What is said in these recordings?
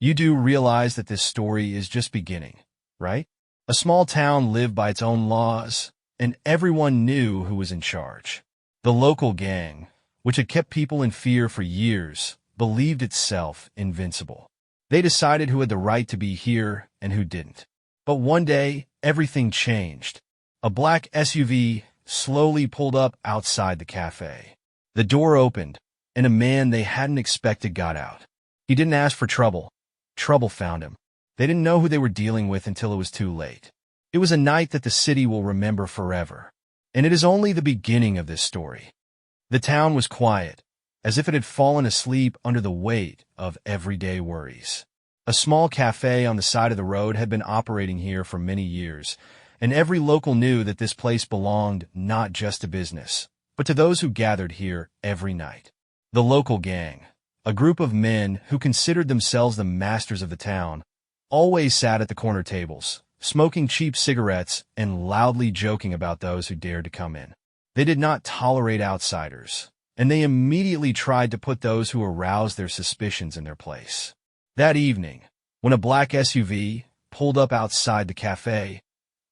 You do realize that this story is just beginning, right? A small town lived by its own laws, and everyone knew who was in charge. The local gang, which had kept people in fear for years, believed itself invincible. They decided who had the right to be here and who didn't. But one day, everything changed. A black SUV slowly pulled up outside the cafe. The door opened, and a man they hadn't expected got out. He didn't ask for trouble. Trouble found him. They didn't know who they were dealing with until it was too late. It was a night that the city will remember forever. And it is only the beginning of this story. The town was quiet, as if it had fallen asleep under the weight of everyday worries. A small cafe on the side of the road had been operating here for many years, and every local knew that this place belonged not just to business, but to those who gathered here every night. The local gang, a group of men who considered themselves the masters of the town, always sat at the corner tables, smoking cheap cigarettes and loudly joking about those who dared to come in. They did not tolerate outsiders, and they immediately tried to put those who aroused their suspicions in their place. That evening, when a black SUV pulled up outside the cafe,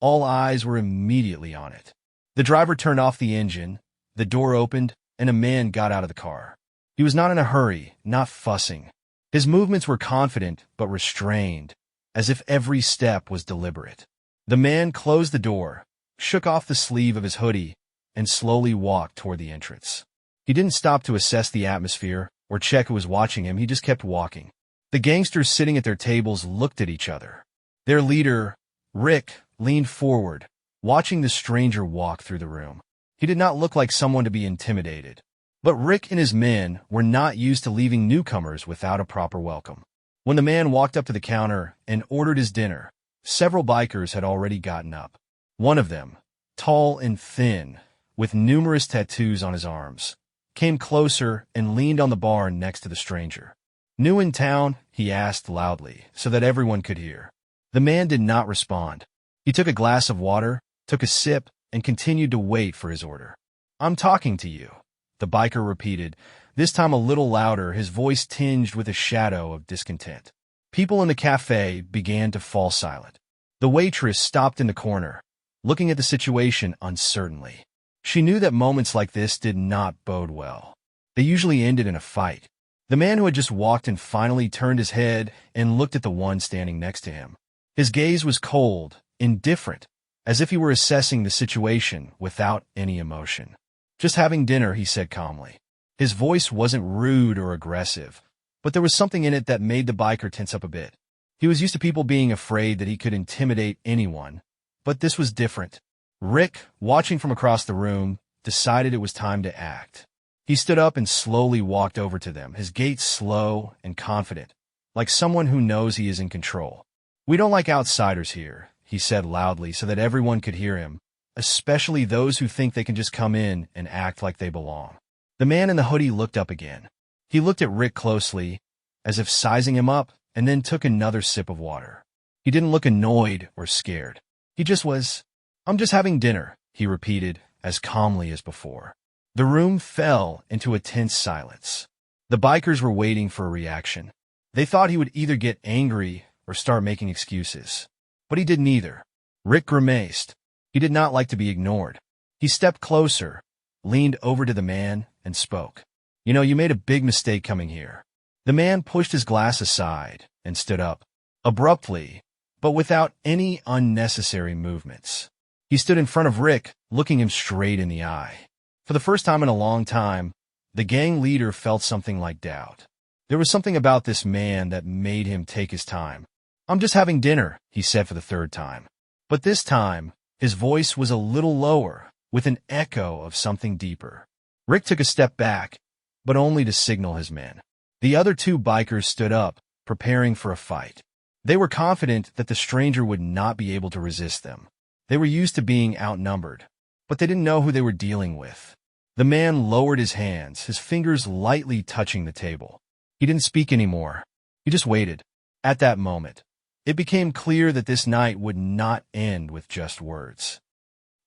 all eyes were immediately on it. The driver turned off the engine, the door opened, and a man got out of the car. He was not in a hurry, not fussing. His movements were confident but restrained, as if every step was deliberate. The man closed the door, shook off the sleeve of his hoodie, and slowly walked toward the entrance. He didn't stop to assess the atmosphere or check who was watching him. He just kept walking. The gangsters sitting at their tables looked at each other. Their leader, Rick, leaned forward, watching the stranger walk through the room. He did not look like someone to be intimidated. But Rick and his men were not used to leaving newcomers without a proper welcome. When the man walked up to the counter and ordered his dinner, several bikers had already gotten up. One of them, tall and thin, with numerous tattoos on his arms, came closer and leaned on the bar next to the stranger. "New in town?" he asked loudly, so that everyone could hear. The man did not respond. He took a glass of water, took a sip, and continued to wait for his order. "I'm talking to you," the biker repeated, this time a little louder, his voice tinged with a shadow of discontent. People in the cafe began to fall silent. The waitress stopped in the corner, looking at the situation uncertainly. She knew that moments like this did not bode well. They usually ended in a fight. The man who had just walked in finally turned his head and looked at the one standing next to him. His gaze was cold, indifferent, as if he were assessing the situation without any emotion. "Just having dinner," he said calmly. His voice wasn't rude or aggressive, but there was something in it that made the biker tense up a bit. He was used to people being afraid that he could intimidate anyone, but this was different. Rick, watching from across the room, decided it was time to act. He stood up and slowly walked over to them, his gait slow and confident, like someone who knows he is in control. "We don't like outsiders here," he said loudly so that everyone could hear him, "especially those who think they can just come in and act like they belong." The man in the hoodie looked up again. He looked at Rick closely, as if sizing him up, and then took another sip of water. He didn't look annoyed or scared. He just was. "I'm just having dinner," he repeated, as calmly as before. The room fell into a tense silence. The bikers were waiting for a reaction. They thought he would either get angry or start making excuses. But he did neither. Rick grimaced. He did not like to be ignored. He stepped closer, leaned over to the man, and spoke. "You know, you made a big mistake coming here." The man pushed his glass aside and stood up, abruptly, but without any unnecessary movements. He stood in front of Rick, looking him straight in the eye. For the first time in a long time, the gang leader felt something like doubt. There was something about this man that made him take his time. "I'm just having dinner," he said for the third time. But this time, his voice was a little lower, with an echo of something deeper. Rick took a step back, but only to signal his men. The other two bikers stood up, preparing for a fight. They were confident that the stranger would not be able to resist them. They were used to being outnumbered, but they didn't know who they were dealing with. The man lowered his hands, his fingers lightly touching the table. He didn't speak anymore. He just waited. At that moment, it became clear that this night would not end with just words.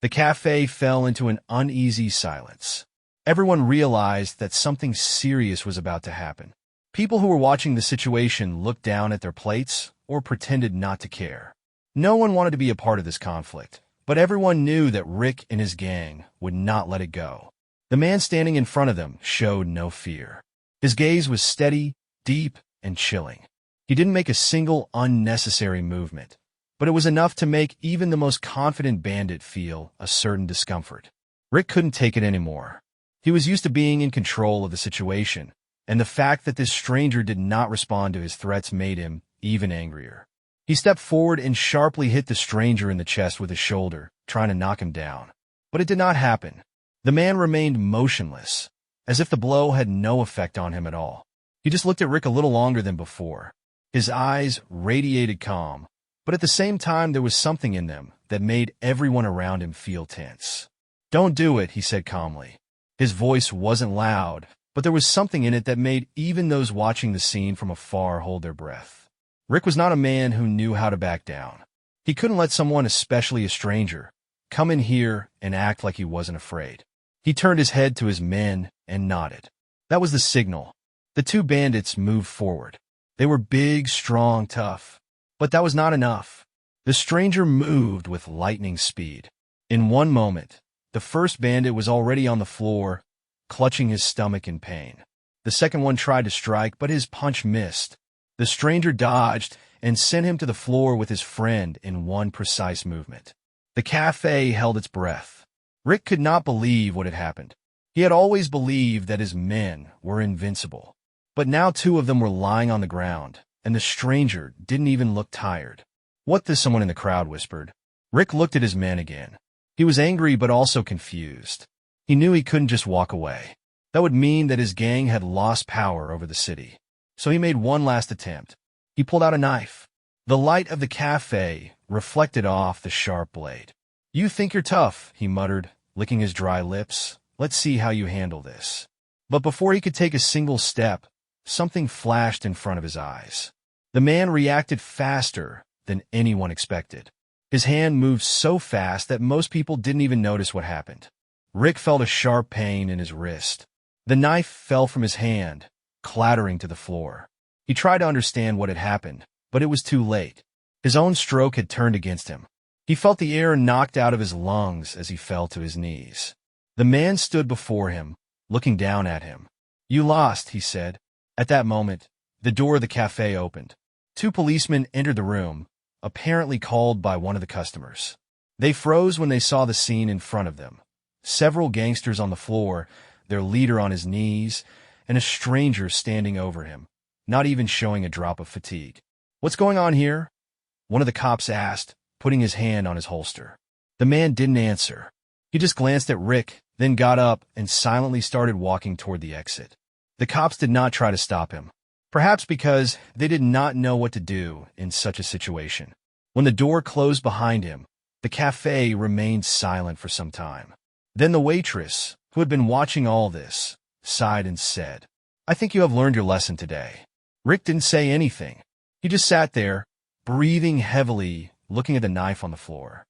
The cafe fell into an uneasy silence. Everyone realized that something serious was about to happen. People who were watching the situation looked down at their plates or pretended not to care. No one wanted to be a part of this conflict, but everyone knew that Rick and his gang would not let it go. The man standing in front of them showed no fear. His gaze was steady, deep, and chilling. He didn't make a single unnecessary movement, but it was enough to make even the most confident bandit feel a certain discomfort. Rick couldn't take it anymore. He was used to being in control of the situation, and the fact that this stranger did not respond to his threats made him even angrier. He stepped forward and sharply hit the stranger in the chest with his shoulder, trying to knock him down. But it did not happen. The man remained motionless, as if the blow had no effect on him at all. He just looked at Rick a little longer than before. His eyes radiated calm, but at the same time there was something in them that made everyone around him feel tense. "Don't do it," he said calmly. His voice wasn't loud, but there was something in it that made even those watching the scene from afar hold their breath. Rick was not a man who knew how to back down. He couldn't let someone, especially a stranger, come in here and act like he wasn't afraid. He turned his head to his men and nodded. That was the signal. The two bandits moved forward. They were big, strong, tough. But that was not enough. The stranger moved with lightning speed. In one moment, the first bandit was already on the floor, clutching his stomach in pain. The second one tried to strike, but his punch missed. The stranger dodged and sent him to the floor with his friend in one precise movement. The cafe held its breath. Rick could not believe what had happened. He had always believed that his men were invincible. But now two of them were lying on the ground, and the stranger didn't even look tired. "What this?" someone in the crowd whispered. Rick looked at his men again. He was angry but also confused. He knew he couldn't just walk away. That would mean that his gang had lost power over the city. So he made one last attempt. He pulled out a knife. The light of the cafe reflected off the sharp blade. "You think you're tough," he muttered, licking his dry lips. "Let's see how you handle this." But before he could take a single step, something flashed in front of his eyes. The man reacted faster than anyone expected. His hand moved so fast that most people didn't even notice what happened. Rick felt a sharp pain in his wrist. The knife fell from his hand, clattering to the floor. He tried to understand what had happened, but it was too late. His own stroke had turned against him. He felt the air knocked out of his lungs as he fell to his knees. The man stood before him, looking down at him. "You lost," he said. At that moment, the door of the cafe opened. Two policemen entered the room, apparently called by one of the customers. They froze when they saw the scene in front of them. Several gangsters on the floor, their leader on his knees, and a stranger standing over him, not even showing a drop of fatigue. "What's going on here?" one of the cops asked, putting his hand on his holster. The man didn't answer. He just glanced at Rick, then got up and silently started walking toward the exit. The cops did not try to stop him, perhaps because they did not know what to do in such a situation. When the door closed behind him, the cafe remained silent for some time. Then the waitress, who had been watching all this, sighed and said, "I think you have learned your lesson today." Rick didn't say anything. He just sat there, breathing heavily, looking at the knife on the floor.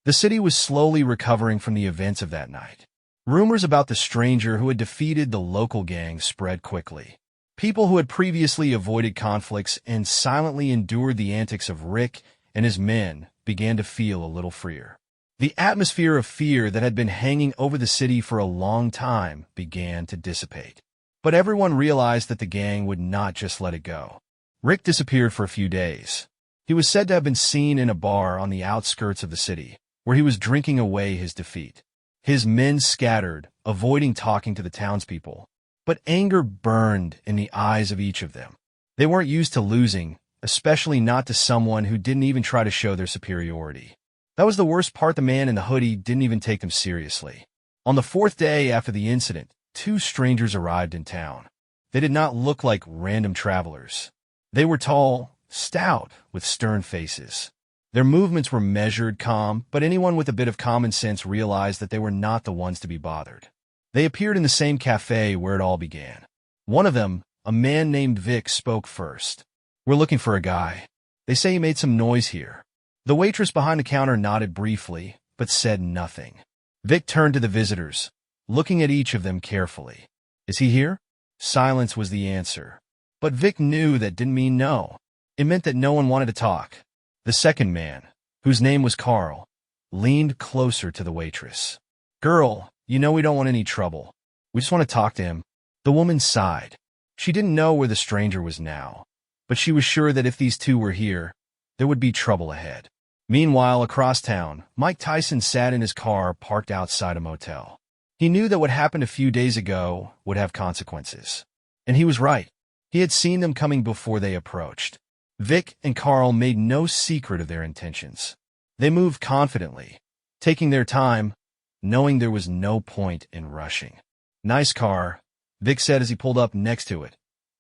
The city was slowly recovering from the events of that night. Rumors about the stranger who had defeated the local gang spread quickly. People who had previously avoided conflicts and silently endured the antics of Rick and his men began to feel a little freer. The atmosphere of fear that had been hanging over the city for a long time began to dissipate. But everyone realized that the gang would not just let it go. Rick disappeared for a few days. He was said to have been seen in a bar on the outskirts of the city, where he was drinking away his defeat. His men scattered, avoiding talking to the townspeople. But anger burned in the eyes of each of them. They weren't used to losing, especially not to someone who didn't even try to show their superiority. That was the worst part. The man in the hoodie didn't even take them seriously. On the fourth day after the incident, two strangers arrived in town. They did not look like random travelers. They were tall, stout, with stern faces. Their movements were measured, calm, but anyone with a bit of common sense realized that they were not the ones to be bothered. They appeared in the same cafe where it all began. One of them, a man named Vic, spoke first. "We're looking for a guy. They say he made some noise here." The waitress behind the counter nodded briefly, but said nothing. Vic turned to the visitors, looking at each of them carefully. "Is he here?" Silence was the answer. But Vic knew that didn't mean no. It meant that no one wanted to talk. The second man, whose name was Carl, leaned closer to the waitress. "Girl, you know we don't want any trouble. We just want to talk to him." The woman sighed. She didn't know where the stranger was now, but she was sure that if these two were here, there would be trouble ahead. Meanwhile, across town, Mike Tyson sat in his car parked outside a motel. He knew that what happened a few days ago would have consequences. And he was right. He had seen them coming before they approached. Vic and Carl made no secret of their intentions. They moved confidently, taking their time, knowing there was no point in rushing. "Nice car," Vic said as he pulled up next to it.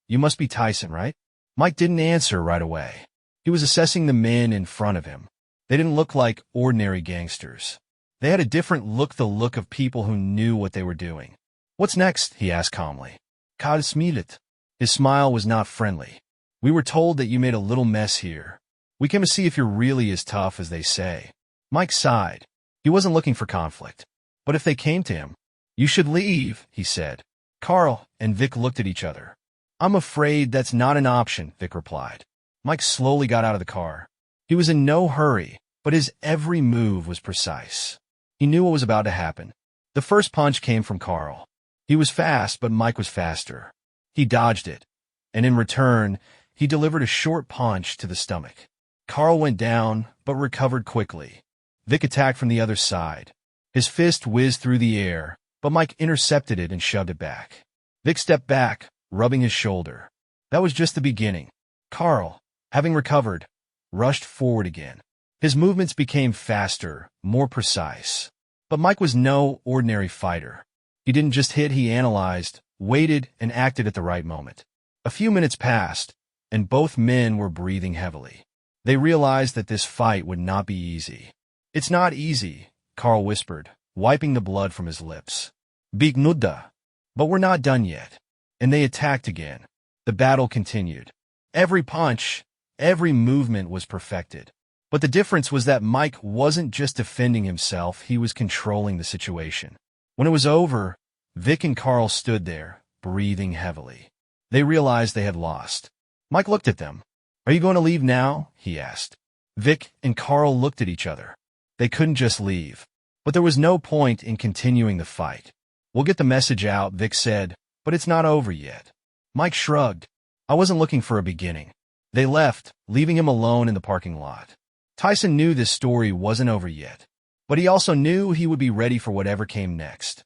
"You must be Tyson, right?" Mike didn't answer right away. He was assessing the men in front of him. They didn't look like ordinary gangsters. They had a different look, the look of people who knew what they were doing. "What's next?" he asked calmly. "Kad smilet." His smile was not friendly. "We were told that you made a little mess here. We came to see if you're really as tough as they say." Mike sighed. He wasn't looking for conflict. But if they came to him, "You should leave," he said. Carl and Vic looked at each other. "I'm afraid that's not an option," Vic replied. Mike slowly got out of the car. He was in no hurry, but his every move was precise. He knew what was about to happen. The first punch came from Carl. He was fast, but Mike was faster. He dodged it, and in return, he delivered a short punch to the stomach. Carl went down, but recovered quickly. Vic attacked from the other side. His fist whizzed through the air, but Mike intercepted it and shoved it back. Vic stepped back, rubbing his shoulder. That was just the beginning. Carl, having recovered, rushed forward again. His movements became faster, more precise. But Mike was no ordinary fighter. He didn't just hit, he analyzed, waited, and acted at the right moment. A few minutes passed, and both men were breathing heavily. They realized that this fight would not be easy. "It's not easy," Carl whispered, wiping the blood from his lips. "Big nudda. But we're not done yet." And they attacked again. The battle continued. Every punch, every movement was perfected. But the difference was that Mike wasn't just defending himself, he was controlling the situation. When it was over, Vic and Carl stood there, breathing heavily. They realized they had lost. Mike looked at them. "Are you going to leave now?" he asked. Vic and Carl looked at each other. They couldn't just leave. But there was no point in continuing the fight. "We'll get the message out," Vic said, "but it's not over yet." Mike shrugged. "I wasn't looking for a beginning." They left, leaving him alone in the parking lot. Tyson knew this story wasn't over yet, but he also knew he would be ready for whatever came next.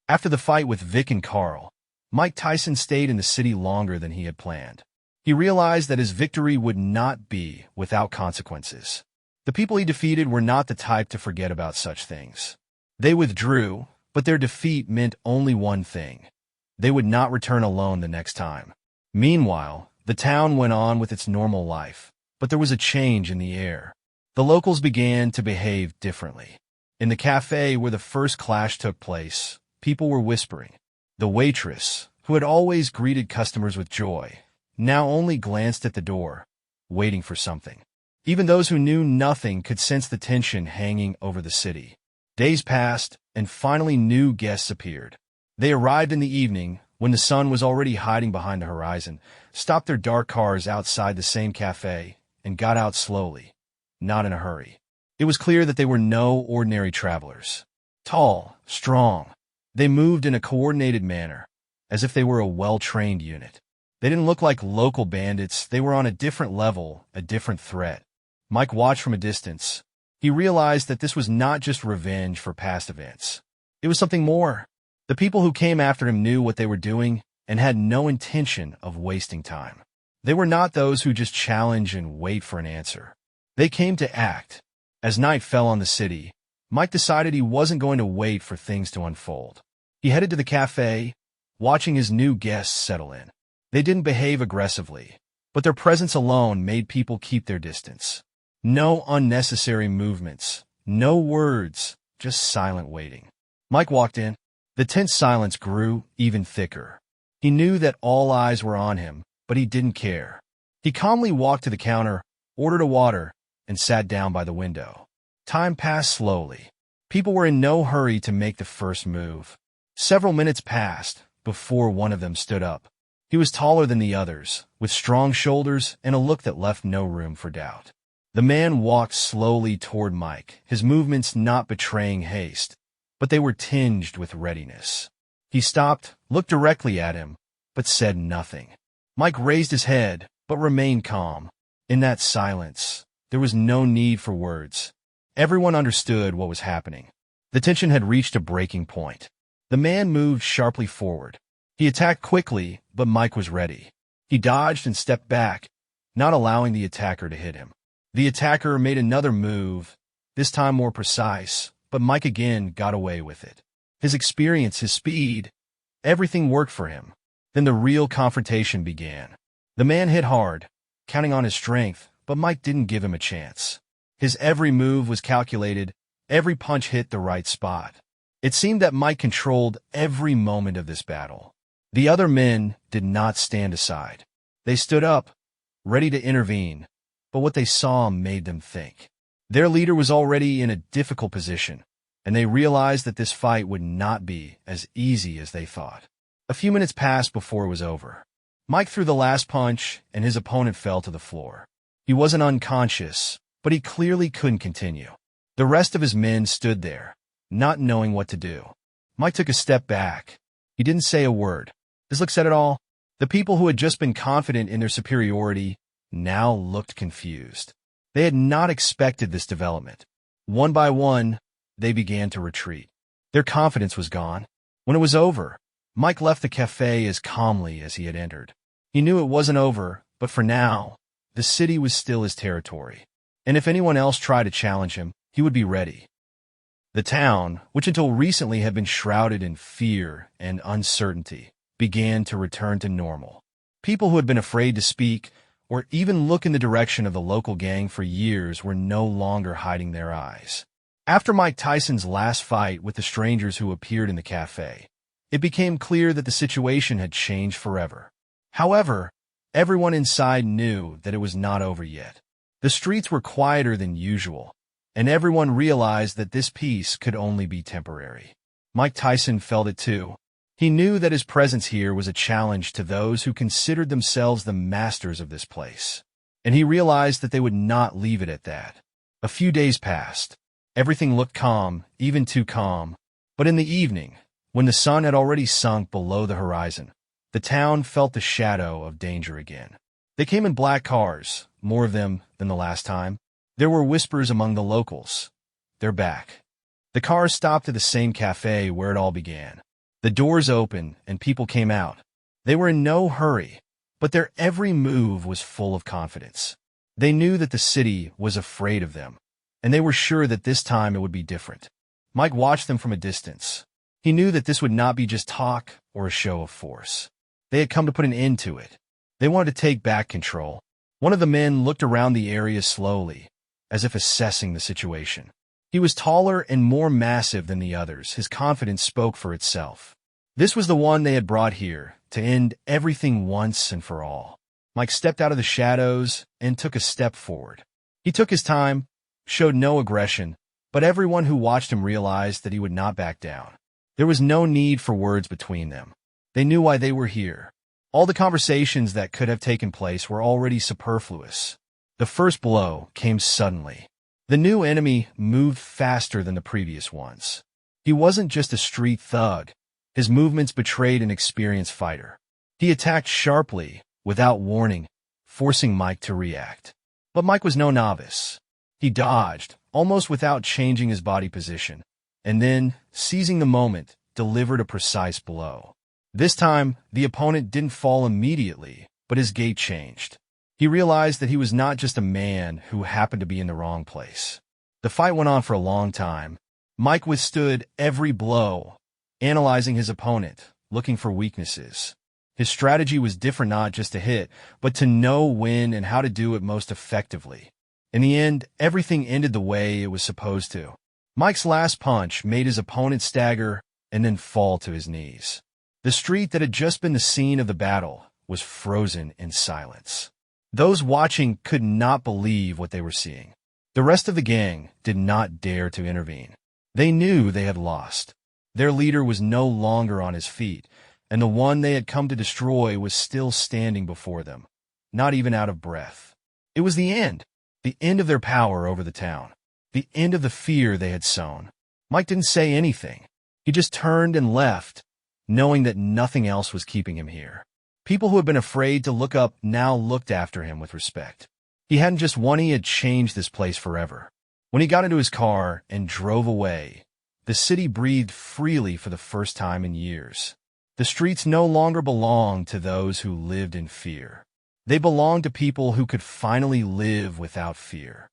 After the fight with Vic and Carl, Mike Tyson stayed in the city longer than he had planned. He realized that his victory would not be without consequences. The people he defeated were not the type to forget about such things. They withdrew, but their defeat meant only one thing. They would not return alone the next time. Meanwhile, the town went on with its normal life, but there was a change in the air. The locals began to behave differently. In the cafe where the first clash took place, people were whispering. The waitress, who had always greeted customers with joy, now only glanced at the door, waiting for something. Even those who knew nothing could sense the tension hanging over the city. Days passed, and finally new guests appeared. They arrived in the evening, when the sun was already hiding behind the horizon, stopped their dark cars outside the same cafe, and got out slowly, not in a hurry. It was clear that they were no ordinary travelers. Tall, strong, they moved in a coordinated manner, as if they were a well-trained unit. They didn't look like local bandits, they were on a different level, a different threat. Mike watched from a distance. He realized that this was not just revenge for past events. It was something more. The people who came after him knew what they were doing and had no intention of wasting time. They were not those who just challenge and wait for an answer. They came to act. As night fell on the city, Mike decided he wasn't going to wait for things to unfold. He headed to the cafe, watching his new guests settle in. They didn't behave aggressively, but their presence alone made people keep their distance. No unnecessary movements, no words, just silent waiting. Mike walked in. The tense silence grew even thicker. He knew that all eyes were on him, but he didn't care. He calmly walked to the counter, ordered a water, and sat down by the window. Time passed slowly. People were in no hurry to make the first move. Several minutes passed before one of them stood up. He was taller than the others, with strong shoulders and a look that left no room for doubt. The man walked slowly toward Mike, his movements not betraying haste, but they were tinged with readiness. He stopped, looked directly at him, but said nothing. Mike raised his head, but remained calm. In that silence, there was no need for words. Everyone understood what was happening. The tension had reached a breaking point. The man moved sharply forward. He attacked quickly, but Mike was ready. He dodged and stepped back, not allowing the attacker to hit him. The attacker made another move, this time more precise, but Mike again got away with it. His experience, his speed, everything worked for him. Then the real confrontation began. The man hit hard, counting on his strength, but Mike didn't give him a chance. His every move was calculated, every punch hit the right spot. It seemed that Mike controlled every moment of this battle. The other men did not stand aside. They stood up, ready to intervene, but what they saw made them think. Their leader was already in a difficult position, and they realized that this fight would not be as easy as they thought. A few minutes passed before it was over. Mike threw the last punch, and his opponent fell to the floor. He wasn't unconscious, but he clearly couldn't continue. The rest of his men stood there, not knowing what to do. Mike took a step back. He didn't say a word. His look said it all. The people who had just been confident in their superiority now looked confused. They had not expected this development. One by one, they began to retreat. Their confidence was gone. When it was over, Mike left the cafe as calmly as he had entered. He knew it wasn't over, but for now, the city was still his territory. And if anyone else tried to challenge him, he would be ready. The town, which until recently had been shrouded in fear and uncertainty, began to return to normal. People who had been afraid to speak or even look in the direction of the local gang for years were no longer hiding their eyes. After Mike Tyson's last fight with the strangers who appeared in the cafe, it became clear that the situation had changed forever. However, everyone inside knew that it was not over yet. The streets were quieter than usual, and everyone realized that this peace could only be temporary. Mike Tyson felt it too. He knew that his presence here was a challenge to those who considered themselves the masters of this place, and he realized that they would not leave it at that. A few days passed. Everything looked calm, even too calm, but in the evening, when the sun had already sunk below the horizon, the town felt the shadow of danger again. They came in black cars, more of them than the last time. There were whispers among the locals. They're back. The cars stopped at the same cafe where it all began. The doors opened and people came out. They were in no hurry, but their every move was full of confidence. They knew that the city was afraid of them, and they were sure that this time it would be different. Mike watched them from a distance. He knew that this would not be just talk or a show of force. They had come to put an end to it. They wanted to take back control. One of the men looked around the area slowly, as if assessing the situation. He was taller and more massive than the others. His confidence spoke for itself. This was the one they had brought here, to end everything once and for all. Mike stepped out of the shadows and took a step forward. He took his time, showed no aggression, but everyone who watched him realized that he would not back down. There was no need for words between them. They knew why they were here. All the conversations that could have taken place were already superfluous. The first blow came suddenly. The new enemy moved faster than the previous ones. He wasn't just a street thug. His movements betrayed an experienced fighter. He attacked sharply, without warning, forcing Mike to react. But Mike was no novice. He dodged, almost without changing his body position, and then, seizing the moment, delivered a precise blow. This time, the opponent didn't fall immediately, but his gait changed. He realized that he was not just a man who happened to be in the wrong place. The fight went on for a long time. Mike withstood every blow, analyzing his opponent, looking for weaknesses. His strategy was different, not just to hit, but to know when and how to do it most effectively. In the end, everything ended the way it was supposed to. Mike's last punch made his opponent stagger and then fall to his knees. The street that had just been the scene of the battle was frozen in silence. Those watching could not believe what they were seeing. The rest of the gang did not dare to intervene. They knew they had lost. Their leader was no longer on his feet, and the one they had come to destroy was still standing before them, not even out of breath. It was the end of their power over the town, the end of the fear they had sown. Mike didn't say anything. He just turned and left, knowing that nothing else was keeping him here. People who had been afraid to look up now looked after him with respect. He hadn't just won, he had changed this place forever. When he got into his car and drove away, the city breathed freely for the first time in years. The streets no longer belonged to those who lived in fear. They belonged to people who could finally live without fear.